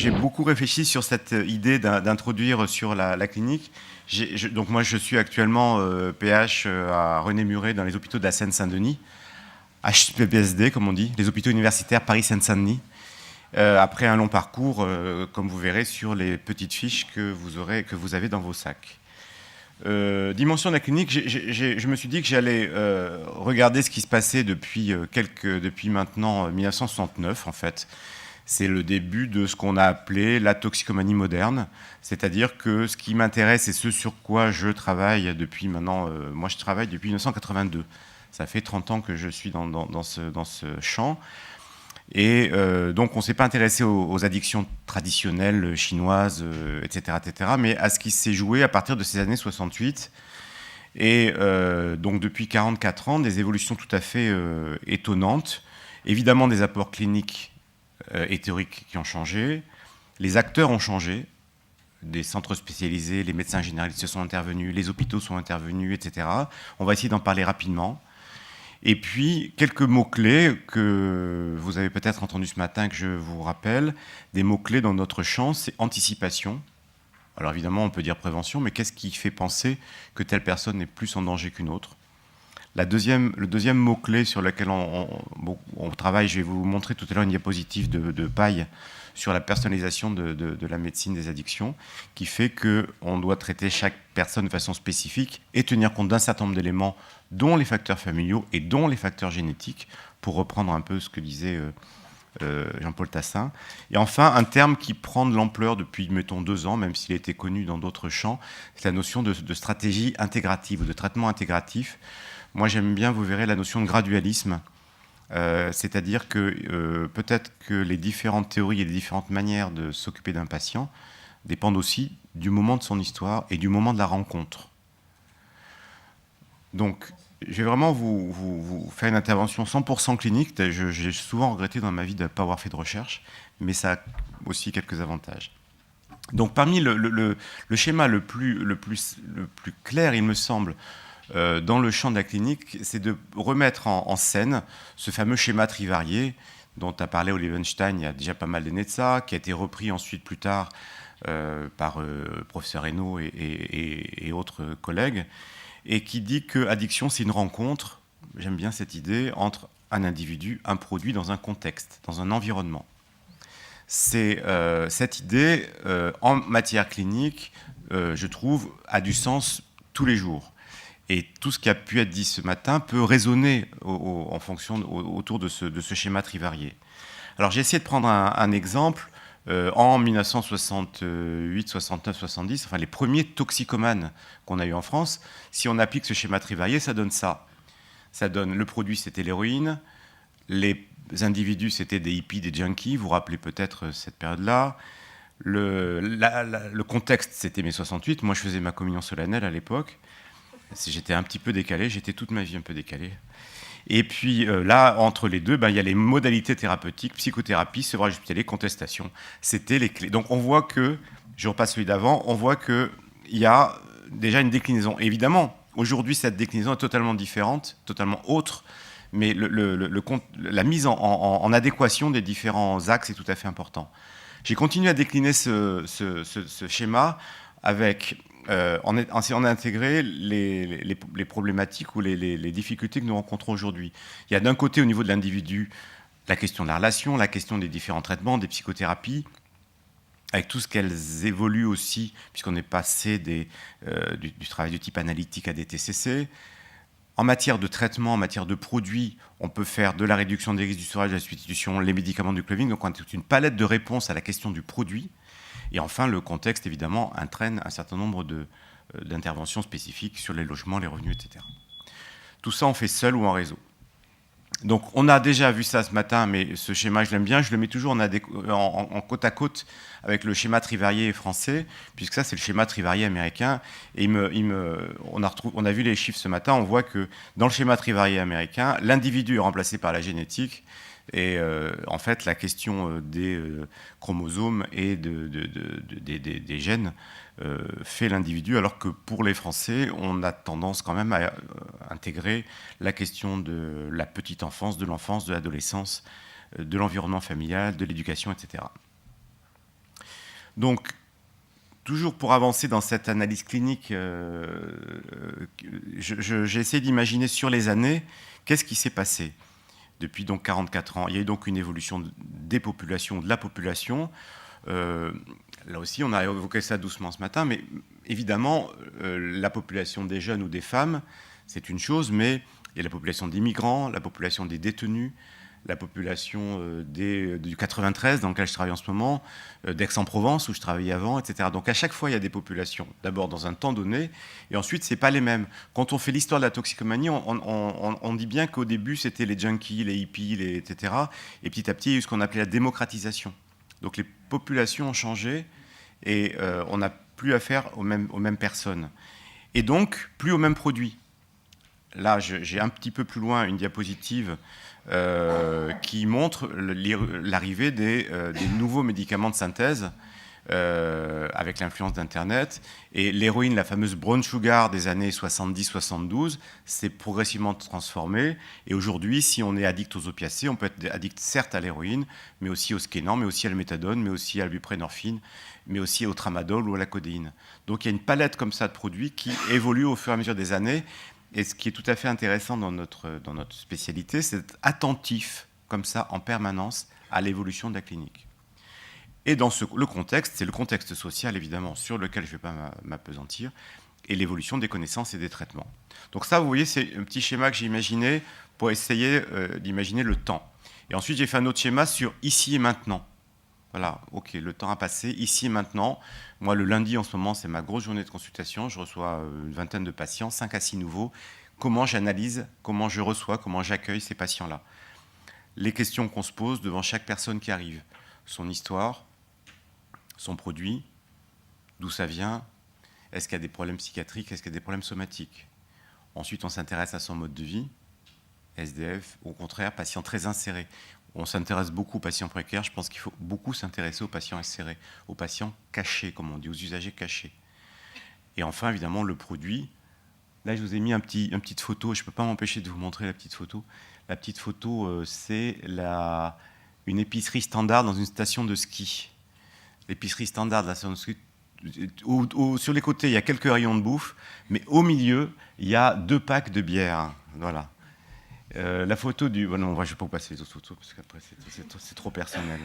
j'ai beaucoup réfléchi sur cette idée d'introduire sur la clinique. Donc moi, je suis actuellement PH à René Muret dans les hôpitaux de la Seine-Saint-Denis, HPPSD comme on dit, les hôpitaux universitaires Paris-Seine-Saint-Denis. Après un long parcours, comme vous verrez sur les petites fiches que vous avez dans vos sacs. Dimension de la clinique, je me suis dit que j'allais regarder ce qui se passait depuis maintenant 1969 en fait. C'est le début de ce qu'on a appelé la toxicomanie moderne, c'est-à-dire que ce qui m'intéresse et ce sur quoi je travaille depuis maintenant, moi je travaille depuis 1982. Ça fait 30 ans que je suis dans ce champ. Et donc on ne s'est pas intéressé aux addictions traditionnelles chinoises, etc., mais à ce qui s'est joué à partir de ces années 68. Et donc depuis 44 ans, des évolutions tout à fait étonnantes. Évidemment des apports cliniques et théoriques qui ont changé. Les acteurs ont changé. Des centres spécialisés, les médecins généralistes se sont intervenus, les hôpitaux sont intervenus, etc. On va essayer d'en parler rapidement. Et puis, quelques mots-clés que vous avez peut-être entendus ce matin, que je vous rappelle. Des mots-clés dans notre champ, c'est anticipation. Alors évidemment, on peut dire prévention, mais qu'est-ce qui fait penser que telle personne est plus en danger qu'une autre ? Le deuxième mot-clé sur lequel on travaille, je vais vous montrer tout à l'heure une diapositive de paille sur la personnalisation de la médecine des addictions, qui fait qu'on doit traiter chaque personne de façon spécifique et tenir compte d'un certain nombre d'éléments, dont les facteurs familiaux et dont les facteurs génétiques, pour reprendre un peu ce que disait Jean-Paul Tassin. Et enfin, un terme qui prend de l'ampleur depuis, mettons, 2 ans, même s'il a été connu dans d'autres champs, c'est la notion de stratégie intégrative ou de traitement intégratif. Moi, j'aime bien, vous verrez, la notion de gradualisme. C'est-à-dire que peut-être que les différentes théories et les différentes manières de s'occuper d'un patient dépendent aussi du moment de son histoire et du moment de la rencontre. Donc, je vais vraiment vous faire une intervention 100% clinique. J'ai souvent regretté dans ma vie de ne pas avoir fait de recherche, mais ça a aussi quelques avantages. Donc, parmi le schéma le plus clair, il me semble, dans le champ de la clinique, c'est de remettre en scène ce fameux schéma trivarié dont a parlé Olivenstein il y a déjà pas mal d'années de ça, qui a été repris ensuite plus tard par le professeur Hainaut et autres collègues, et qui dit que addiction, c'est une rencontre, j'aime bien cette idée, entre un individu, un produit dans un contexte, dans un environnement. Cette idée, en matière clinique, je trouve, a du sens tous les jours. Et tout ce qui a pu être dit ce matin peut résonner en fonction, autour de ce schéma trivarié. Alors j'ai essayé de prendre un exemple. En 1968, 69, 70, enfin les premiers toxicomanes qu'on a eu en France, si on applique ce schéma trivarié, ça donne ça. Ça donne, le produit, c'était l'héroïne, les individus, c'était des hippies, des junkies, vous vous rappelez peut-être cette période-là. Le contexte, c'était mai 68, moi je faisais ma communion solennelle à l'époque. J'étais un petit peu décalé, j'étais toute ma vie un peu décalé. Et puis là, entre les deux, il y a les modalités thérapeutiques, psychothérapie, sevrage hospitalier, contestation. C'était les clés. Donc on voit que, je repasse celui d'avant, on voit qu'il y a déjà une déclinaison. Et évidemment, aujourd'hui, cette déclinaison est totalement différente, totalement autre, mais la mise en adéquation des différents axes est tout à fait important. J'ai continué à décliner ce schéma avec... on a intégré les problématiques ou les difficultés que nous rencontrons aujourd'hui. Il y a d'un côté, au niveau de l'individu, la question de la relation, la question des différents traitements, des psychothérapies, avec tout ce qu'elles évoluent aussi, puisqu'on est passé du travail de type analytique à des TCC. En matière de traitement, en matière de produits, on peut faire de la réduction des risques, du sevrage, de la substitution, les médicaments du clubbing. Donc on a toute une palette de réponses à la question du produit. Et enfin, le contexte, évidemment, entraîne un certain nombre d'interventions spécifiques sur les logements, les revenus, etc. Tout ça, on fait seul ou en réseau. Donc, on a déjà vu ça ce matin, mais ce schéma, je l'aime bien. Je le mets toujours en côte à côte avec le schéma trivarié français, puisque ça, c'est le schéma trivarié américain. Et on a vu les chiffres ce matin. On voit que dans le schéma trivarié américain, l'individu est remplacé par la génétique. Et en fait, la question des chromosomes et des gènes fait l'individu, alors que pour les Français, on a tendance quand même à intégrer la question de la petite enfance, de l'enfance, de l'adolescence, de l'environnement familial, de l'éducation, etc. Donc, toujours pour avancer dans cette analyse clinique, j'ai essayé d'imaginer sur les années, qu'est-ce qui s'est passé depuis donc 44 ans. Il y a eu donc une évolution des populations, de la population. Là aussi, on a évoqué ça doucement ce matin, mais évidemment, la population des jeunes ou des femmes, c'est une chose, mais il y a la population des migrants, la population des détenus, la population du 93, dans lequel je travaille en ce moment, d'Aix-en-Provence, où je travaillais avant, etc. Donc à chaque fois, il y a des populations, d'abord dans un temps donné, et ensuite, ce n'est pas les mêmes. Quand on fait l'histoire de la toxicomanie, on dit bien qu'au début, c'était les junkies, les hippies, etc. Et petit à petit, il y a eu ce qu'on appelait la démocratisation. Donc les populations ont changé, et on n'a plus affaire aux mêmes personnes. Et donc, plus aux mêmes produits. Là, j'ai un petit peu plus loin une diapositive qui montre l'arrivée des nouveaux médicaments de synthèse avec l'influence d'Internet. Et l'héroïne, la fameuse brown sugar des années 70-72, s'est progressivement transformée. Et aujourd'hui, si on est addict aux opiacés, on peut être addict certes à l'héroïne, mais aussi au Skénan, mais aussi à la méthadone, mais aussi à la buprenorphine, mais aussi au tramadol ou à la codéine. Donc il y a une palette comme ça de produits qui évolue au fur et à mesure des années. Et ce qui est tout à fait intéressant dans notre spécialité, c'est d'être attentif, comme ça, en permanence, à l'évolution de la clinique. Et dans le contexte, c'est le contexte social, évidemment, sur lequel je ne vais pas m'appesantir, et l'évolution des connaissances et des traitements. Donc ça, vous voyez, c'est un petit schéma que j'ai imaginé pour essayer d'imaginer le temps. Et ensuite, j'ai fait un autre schéma sur ici et maintenant. Voilà, ok, le temps a passé, ici et maintenant. Moi, le lundi, en ce moment, c'est ma grosse journée de consultation. Je reçois une vingtaine de patients, 5 à 6 nouveaux. Comment j'analyse, comment je reçois, comment j'accueille ces patients-là. Les questions qu'on se pose devant chaque personne qui arrive. Son histoire, son produit, d'où ça vient, est-ce qu'il y a des problèmes psychiatriques, est-ce qu'il y a des problèmes somatiques. Ensuite, on s'intéresse à son mode de vie, SDF, au contraire, patient très inséré. On s'intéresse beaucoup aux patients précaires. Je pense qu'il faut beaucoup s'intéresser aux patients insérés, aux patients cachés, comme on dit, aux usagers cachés. Et enfin, évidemment, le produit. Là, je vous ai mis une petite photo. Je ne peux pas m'empêcher de vous montrer la petite photo. La petite photo, c'est une épicerie standard dans une station de ski. L'épicerie standard de la station de ski. Sur les côtés, il y a quelques rayons de bouffe, mais au milieu, il y a 2 packs de bière. Voilà. La photo du... Bon, non, je ne vais pas vous passer les autres photos, parce qu'après, c'est trop personnel.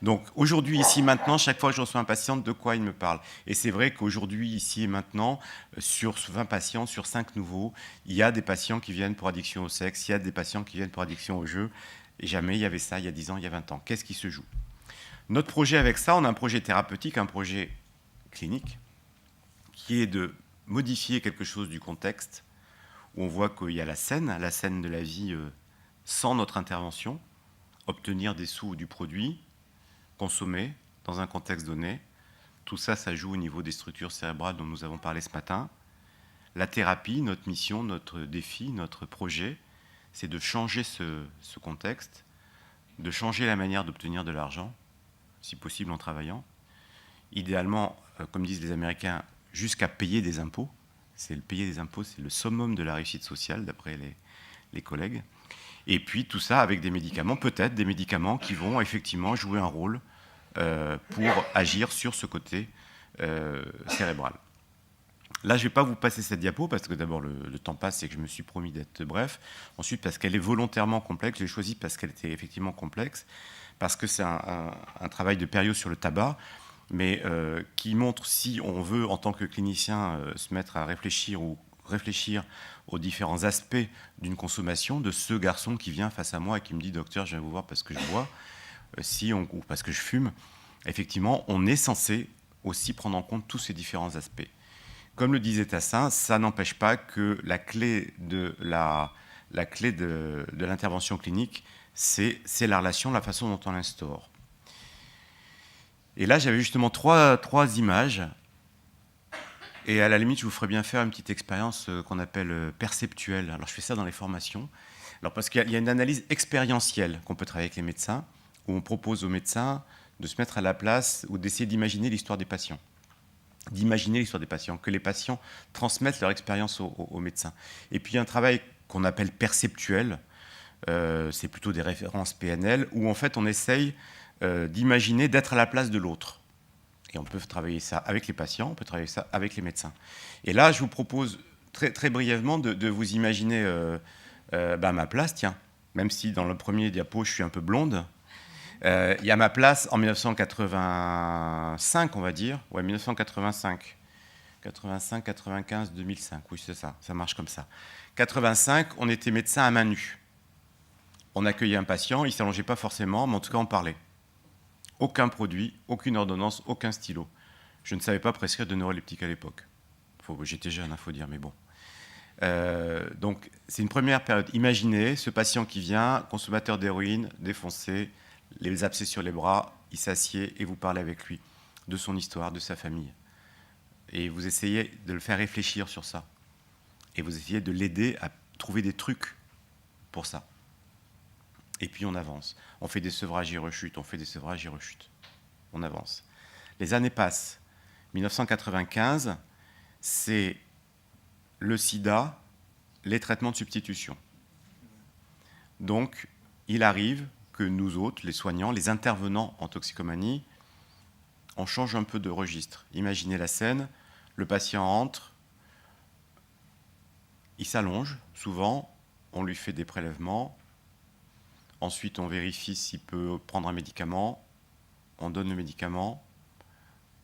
Donc, aujourd'hui, ici, maintenant, chaque fois que je reçois un patient, de quoi il me parle. Et c'est vrai qu'aujourd'hui, ici et maintenant, sur 20 patients, sur 5 nouveaux, il y a des patients qui viennent pour addiction au sexe, il y a des patients qui viennent pour addiction au jeu. Et jamais il y avait ça il y a 10 ans, il y a 20 ans. Qu'est-ce qui se joue? Notre projet avec ça, on a un projet thérapeutique, un projet clinique, qui est de modifier quelque chose du contexte, où on voit qu'il y a la scène de la vie sans notre intervention, obtenir des sous ou du produit, consommer dans un contexte donné. Tout ça, ça joue au niveau des structures cérébrales dont nous avons parlé ce matin. La thérapie, notre mission, notre défi, notre projet, c'est de changer ce contexte, de changer la manière d'obtenir de l'argent, si possible en travaillant. Idéalement, comme disent les Américains, jusqu'à payer des impôts. Payer des impôts, c'est le summum de la réussite sociale, d'après les collègues. Et puis tout ça avec des médicaments, peut-être des médicaments qui vont effectivement jouer un rôle pour agir sur ce côté cérébral. Là, je ne vais pas vous passer cette diapo, parce que d'abord, le temps passe et que je me suis promis d'être bref. Ensuite, parce qu'elle est volontairement complexe. Je l'ai choisie parce qu'elle était effectivement complexe, parce que c'est un travail de Perriot sur le tabac, mais qui montre, si on veut, en tant que clinicien, se mettre à réfléchir aux différents aspects d'une consommation, de ce garçon qui vient face à moi et qui me dit « Docteur, je viens vous voir parce que je bois, ou parce que je fume », effectivement, on est censé aussi prendre en compte tous ces différents aspects. Comme le disait Tassin, ça n'empêche pas que la clé de l'intervention clinique, c'est la relation, la façon dont on l'instaure. Et là, j'avais justement trois images. Et à la limite, je vous ferais bien faire une petite expérience qu'on appelle perceptuelle. Alors, je fais ça dans les formations. Alors, parce qu'il y a une analyse expérientielle qu'on peut travailler avec les médecins, où on propose aux médecins de se mettre à la place ou d'essayer d'imaginer l'histoire des patients. Que les patients transmettent leur expérience aux médecins. Et puis, il y a un travail qu'on appelle perceptuel. C'est plutôt des références PNL, où en fait, on essaye d'imaginer d'être à la place de l'autre. Et on peut travailler ça avec les patients, on peut travailler ça avec les médecins. Et là, je vous propose très, très brièvement de vous imaginer ma place, tiens, même si dans le premier diapo, je suis un peu blonde. Il y a ma place en 1985, on va dire, ouais, 1985. 85, 95, 2005, oui, c'est ça, ça marche comme ça. 85, on était médecin à main nue. On accueillait un patient, il ne s'allongeait pas forcément, mais en tout cas, on parlait. Aucun produit, aucune ordonnance, aucun stylo. Je ne savais pas prescrire de neuroleptiques à l'époque. J'étais jeune, il faut dire, mais bon. Donc, c'est une première période. Imaginez ce patient qui vient, consommateur d'héroïne, défoncé, les abcès sur les bras, il s'assied et vous parlez avec lui de son histoire, de sa famille. Et vous essayez de le faire réfléchir sur ça. Et vous essayez de l'aider à trouver des trucs pour ça. Et puis on avance. On fait des sevrages, il rechute, on fait des sevrages, il rechute. On avance. Les années passent. 1995, c'est le sida, les traitements de substitution. Donc, il arrive que nous autres, les soignants, les intervenants en toxicomanie, on change un peu de registre. Imaginez la scène, le patient entre, il s'allonge, souvent, on lui fait des prélèvements, ensuite on vérifie s'il peut prendre un médicament, on donne le médicament,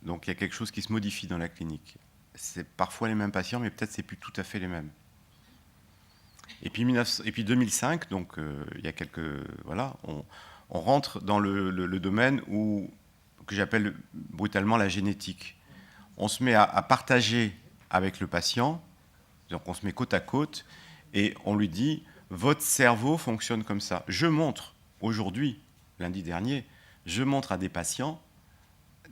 donc il y a quelque chose qui se modifie dans la clinique. C'est parfois les mêmes patients, mais peut-être c'est plus tout à fait les mêmes. Et puis 2005, donc il y a quelques... Voilà, on rentre dans le domaine que j'appelle brutalement la génétique. On se met à partager avec le patient, donc on se met côte à côte, et on lui dit, votre cerveau fonctionne comme ça. Je montre, aujourd'hui, lundi dernier, je montre à des patients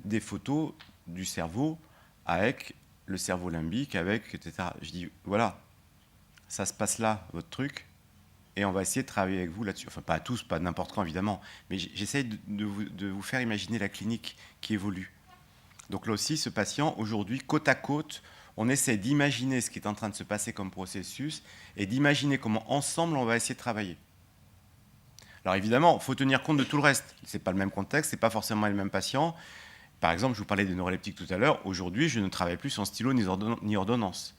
des photos du cerveau avec le cerveau limbique, avec, etc. Je dis, voilà, ça se passe là, votre truc, et on va essayer de travailler avec vous là-dessus. Enfin, pas à tous, pas n'importe quand, évidemment, mais j'essaye de vous faire imaginer la clinique qui évolue. Donc là aussi, ce patient, aujourd'hui, côte à côte, on essaie d'imaginer ce qui est en train de se passer comme processus et d'imaginer comment, ensemble, on va essayer de travailler. Alors évidemment, il faut tenir compte de tout le reste. Ce n'est pas le même contexte, ce n'est pas forcément les mêmes patients. Par exemple, je vous parlais des neuroleptiques tout à l'heure. Aujourd'hui, je ne travaille plus sans stylo ni ordonnance.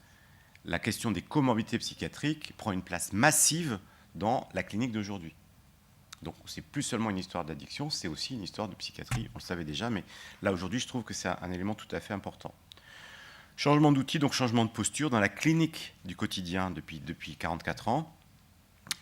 La question des comorbidités psychiatriques prend une place massive dans la clinique d'aujourd'hui. Donc, c'est plus seulement une histoire d'addiction, c'est aussi une histoire de psychiatrie, on le savait déjà, mais là, aujourd'hui, je trouve que c'est un élément tout à fait important. Changement d'outil, donc changement de posture dans la clinique du quotidien depuis 44 ans.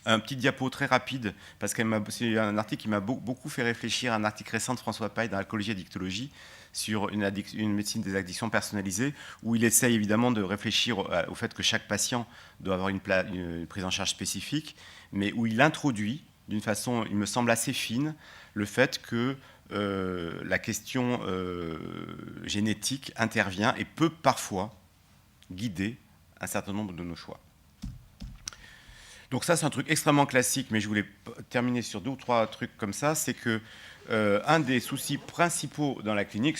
Un petit diapo très rapide, parce que c'est un article qui m'a beaucoup fait réfléchir, un article récent de François Paille dans l'Alcoolologie et Addictologie sur une médecine des addictions personnalisée, où il essaye évidemment de réfléchir au fait que chaque patient doit avoir une prise en charge spécifique, mais où il introduit, d'une façon, il me semble, assez fine, le fait que la question génétique intervient et peut parfois guider un certain nombre de nos choix. Donc ça, c'est un truc extrêmement classique, mais je voulais terminer sur 2 ou 3 trucs comme ça, c'est que un des soucis principaux dans la clinique,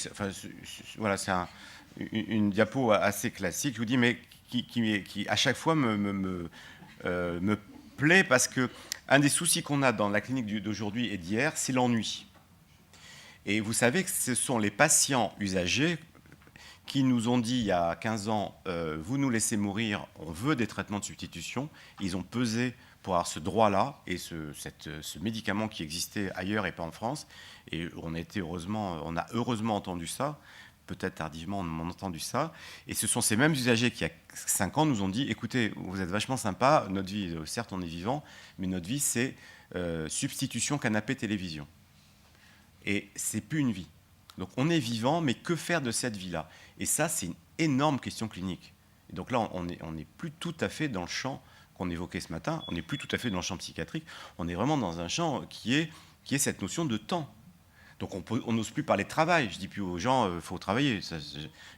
voilà, c'est une diapo assez classique, je vous dis, mais qui à chaque fois me plaît, parce que un des soucis qu'on a dans la clinique d'aujourd'hui et d'hier, c'est l'ennui. Et vous savez que ce sont les patients usagers qui nous ont dit il y a 15 ans, vous nous laissez mourir, on veut des traitements de substitution. Ils ont pesé pour avoir ce droit-là et ce médicament qui existait ailleurs et pas en France. Et on a heureusement entendu ça, peut-être tardivement on a entendu ça. Et ce sont ces mêmes usagers qui, il y a 5 ans, nous ont dit, écoutez, vous êtes vachement sympa, notre vie, certes on est vivant, mais notre vie c'est substitution canapé-télévision. Et c'est plus une vie. Donc on est vivant, mais que faire de cette vie-là? Et ça, c'est une énorme question clinique. Et donc là, on n'est plus tout à fait dans le champ qu'on évoquait ce matin, on n'est plus tout à fait dans le champ psychiatrique, on est vraiment dans un champ qui est cette notion de temps. Donc on n'ose plus parler de travail. Je dis plus aux gens, il faut travailler.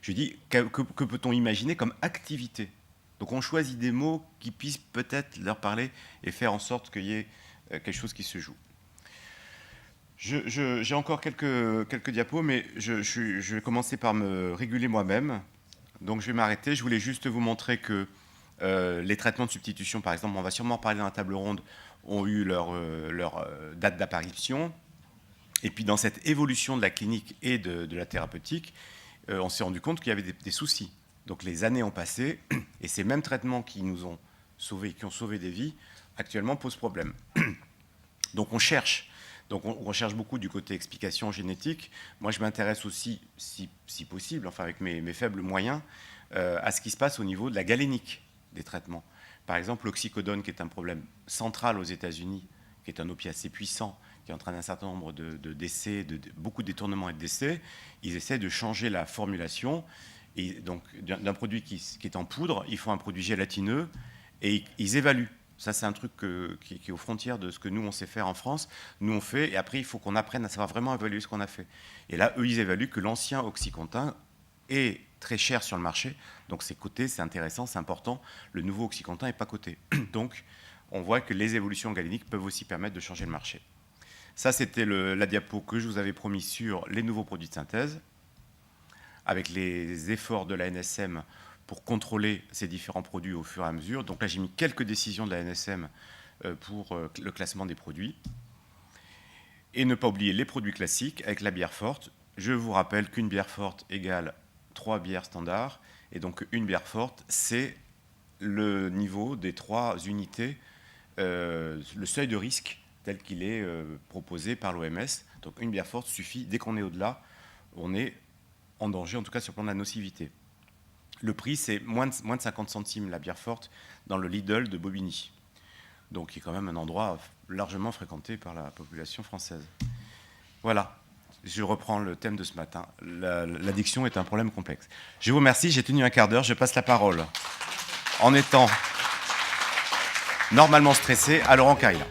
Je dis, que peut-on imaginer comme activité? Donc on choisit des mots qui puissent peut-être leur parler et faire en sorte qu'il y ait quelque chose qui se joue. J'ai encore quelques diapos, mais je vais commencer par me réguler moi-même. Donc je vais m'arrêter. Je voulais juste vous montrer que les traitements de substitution, par exemple, on va sûrement parler dans la table ronde, ont eu leur date d'apparition. Et puis dans cette évolution de la clinique et de la thérapeutique, on s'est rendu compte qu'il y avait des soucis. Donc les années ont passé, et ces mêmes traitements qui nous ont sauvés, qui ont sauvé des vies, actuellement posent problème. Donc on cherche. Donc on recherche beaucoup du côté explication génétique. Moi je m'intéresse aussi, si possible, enfin avec mes faibles moyens, à ce qui se passe au niveau de la galénique des traitements. Par exemple, l'oxycodone, qui est un problème central aux États-Unis, qui est un opiacé puissant, qui entraîne un certain nombre de décès, beaucoup de détournements et de décès, ils essaient de changer la formulation. Et donc, d'un produit qui est en poudre, ils font un produit gélatineux et ils évaluent. Ça, c'est un truc qui est aux frontières de ce que nous, on sait faire en France. Nous, on fait, et après, il faut qu'on apprenne à savoir vraiment évaluer ce qu'on a fait. Et là, eux, ils évaluent que l'ancien Oxycontin est très cher sur le marché. Donc, c'est coté, c'est intéressant, c'est important. Le nouveau Oxycontin n'est pas coté. Donc, on voit que les évolutions galéniques peuvent aussi permettre de changer le marché. Ça, c'était la diapo que je vous avais promis sur les nouveaux produits de synthèse, avec les efforts de la NSM pour contrôler ces différents produits au fur et à mesure. Donc là, j'ai mis quelques décisions de la NSM pour le classement des produits. Et ne pas oublier les produits classiques avec la bière forte. Je vous rappelle qu'une bière forte égale 3 bières standards. Et donc, une bière forte, c'est le niveau des 3 unités, le seuil de risque tel qu'il est proposé par l'OMS. Donc une bière forte suffit. Dès qu'on est au-delà, on est en danger, en tout cas sur le plan de la nocivité. Le prix, c'est moins de 50 centimes la bière forte dans le Lidl de Bobigny. Donc qui est quand même un endroit largement fréquenté par la population française. Voilà, je reprends le thème de ce matin. L'addiction est un problème complexe. Je vous remercie, j'ai tenu un quart d'heure, je passe la parole en étant normalement stressé à Laurent Carilla.